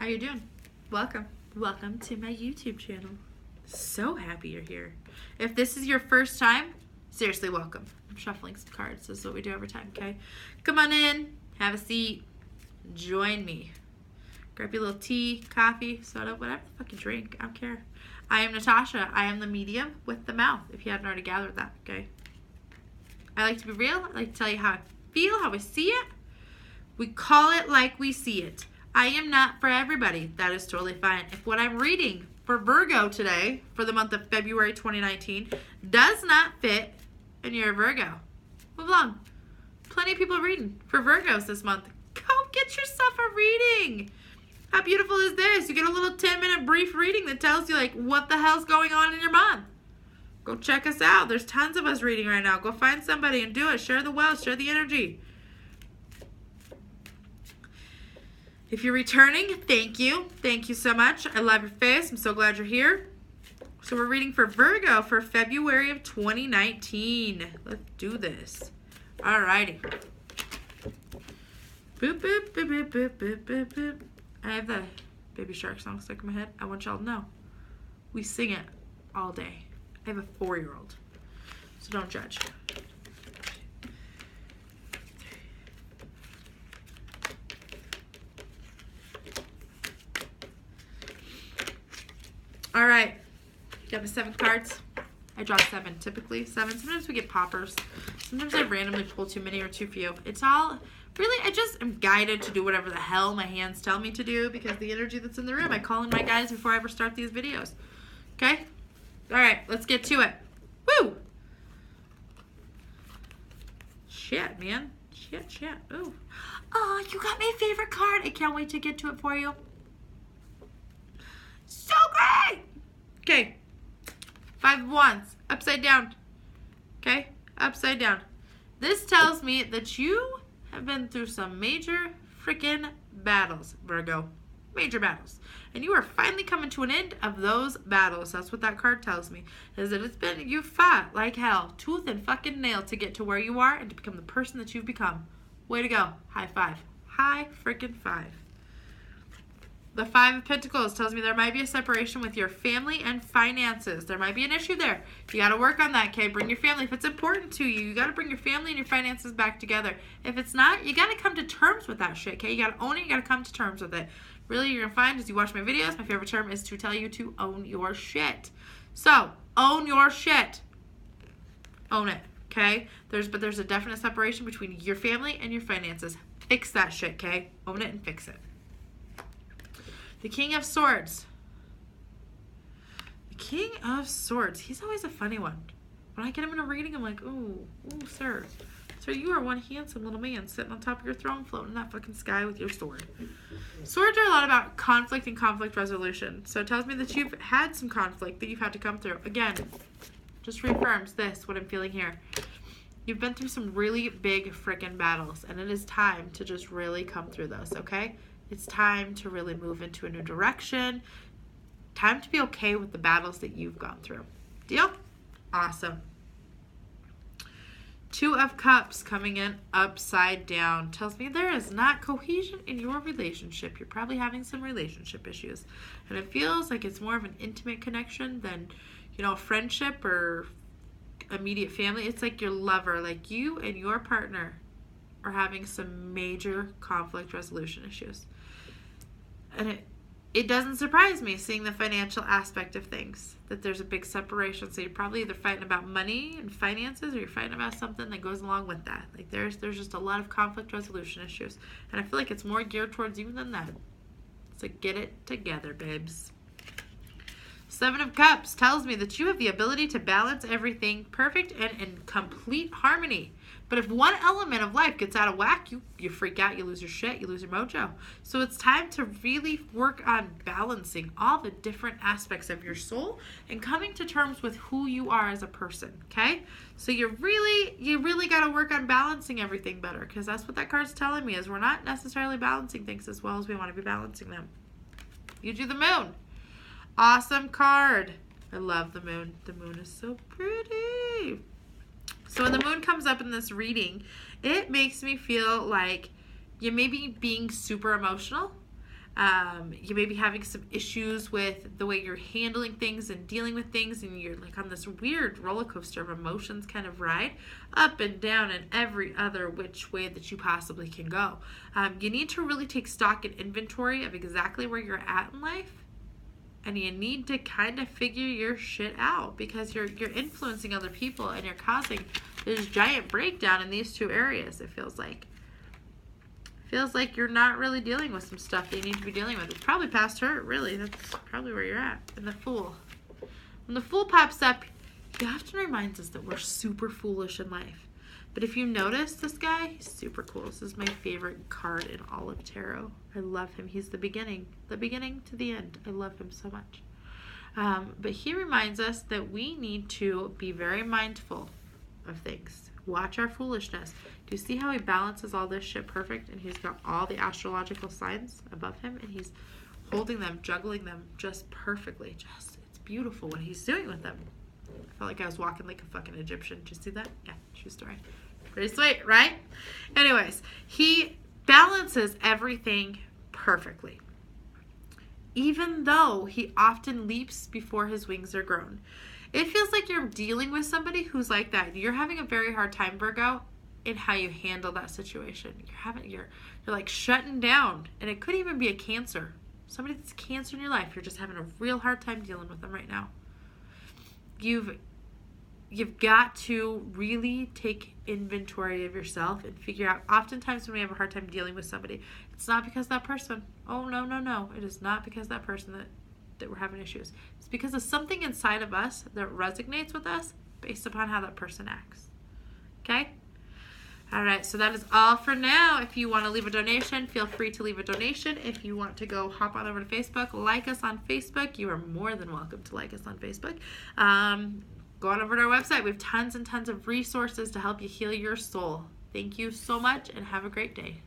How you doing? Welcome. Welcome to my YouTube channel. So happy you're here. If this is your first time, seriously, welcome. I'm shuffling some cards. This is what we do every time, okay? Come on in. Have a seat. Join me. Grab your little tea, coffee, soda, whatever the fuck you drink. I don't care. I am Natasha. I am the medium with the mouth, if you hadn't already gathered that, okay? I like to be real. I like to tell you how I feel, how I see it. We call it like we see it. I am not for everybody. That is totally fine. If what I'm reading for Virgo today, for the month of February 2019, does not fit, and you're a Virgo, move along. Plenty of people reading for Virgos this month. Go get yourself a reading. How beautiful is this? You get a little 10-minute brief reading that tells you, like, what the hell's going on in your month. Go check us out. There's tons of us reading right now. Go find somebody and do it. Share the wealth. Share the energy. If you're returning, thank you. Thank you so much. I love your face. I'm so glad you're here. So we're reading for Virgo for February of 2019. Let's do this. Alrighty. Boop, boop, boop, boop, boop, boop, boop, boop. I have the Baby Shark song stuck in my head. I want y'all to know. We sing it all day. I have a 4-year-old. So don't judge. All right, got the 7 cards. I draw 7, typically 7. Sometimes we get poppers. Sometimes I randomly pull too many or too few. It's all, really, I just am guided to do whatever the hell my hands tell me to do because the energy that's in the room, I call in my guides before I ever start these videos. Okay? All right, let's get to it. Woo! Shit, man. Shit. Ooh. Oh, you got my favorite card. I can't wait to get to it for you. So great! Okay. 5 of Wands. Upside down. Okay? Upside down. This tells me that you have been through some major freaking battles, Virgo. Major battles. And you are finally coming to an end of those battles. That's what that card tells me. Is that it's been, you fought like hell, tooth and fucking nail to get to where you are and to become the person that you've become. Way to go. High five. High freaking five. The 5 of Pentacles tells me there might be a separation with your family and finances. There might be an issue there. You got to work on that, okay? Bring your family. If it's important to you, you got to bring your family and your finances back together. If it's not, you got to come to terms with that shit, okay? You got to own it. You got to come to terms with it. Really, you're going to find as you watch my videos, my favorite term is to tell you to own your shit. So, own your shit. Own it, okay? But there's a definite separation between your family and your finances. Fix that shit, okay? Own it and fix it. The King of Swords. The King of Swords. He's always a funny one. When I get him in a reading, I'm like, ooh, sir. Sir, you are one handsome little man sitting on top of your throne floating in that fucking sky with your sword. Swords are a lot about conflict and conflict resolution. So it tells me that you've had some conflict that you've had to come through. Again, just reaffirms this, what I'm feeling here. You've been through some really big freaking battles, and it is time to just really come through those, okay? It's time to really move into a new direction. Time to be okay with the battles that you've gone through. Deal? Awesome. 2 of Cups coming in upside down. Tells me there is not cohesion in your relationship. You're probably having some relationship issues. And it feels like it's more of an intimate connection than, a friendship or immediate family. It's like your lover, like you and your partner are having some major conflict resolution issues. And it doesn't surprise me seeing the financial aspect of things, that there's a big separation. So you're probably either fighting about money and finances or you're fighting about something that goes along with that. Like there's just a lot of conflict resolution issues. And I feel like it's more geared towards you than that. So get it together, babes. 7 of Cups tells me that you have the ability to balance everything perfect and in complete harmony. But if one element of life gets out of whack, you freak out, you lose your shit, you lose your mojo. So it's time to really work on balancing all the different aspects of your soul and coming to terms with who you are as a person, okay? So you really got to work on balancing everything better, because that's what that card's telling me, is we're not necessarily balancing things as well as we want to be balancing them. You do the Moon. Awesome card. I love the Moon. The Moon is so pretty. So when the Moon comes up in this reading, it makes me feel like you may be being super emotional, You may be having some issues with the way you're handling things and dealing with things, and you're like on this weird roller coaster of emotions kind of ride, up and down and every other which way that you possibly can go. You need to really take stock and inventory of exactly where you're at in life, and you need to kind of figure your shit out, because you're influencing other people and you're causing this giant breakdown in these two areas. It feels like you're not really dealing with some stuff that you need to be dealing with. It's probably past hurt, really. That's probably where you're at. And the Fool. When the Fool pops up, he often reminds us that we're super foolish in life. But if you notice this guy, he's super cool. This is my favorite card in all of tarot. I love him. He's the beginning to the end. I love him so much. But he reminds us that we need to be very mindful of things. Watch our foolishness. Do you see how he balances all this shit perfect? And he's got all the astrological signs above him, and he's holding them, juggling them just perfectly. It's beautiful what he's doing with them. I felt like I was walking like a fucking Egyptian. Did you see that? Yeah, true story. Pretty sweet, right? Anyways, he balances everything perfectly, even though he often leaps before his wings are grown. It feels like you're dealing with somebody who's like that. You're having a very hard time, Virgo, in how you handle that situation. You're like shutting down, and it could even be a Cancer. Somebody that's Cancer in your life, you're just having a real hard time dealing with them right now. You've got to really take inventory of yourself and figure out, oftentimes when we have a hard time dealing with somebody, it's not because that person. Oh, no. It is not because that person that we're having issues. It's because of something inside of us that resonates with us based upon how that person acts. Okay? All right, so that is all for now. If you want to leave a donation, feel free to leave a donation. If you want to go hop on over to Facebook, like us on Facebook, you are more than welcome to like us on Facebook. Go on over to our website. We have tons and tons of resources to help you heal your soul. Thank you so much, and have a great day.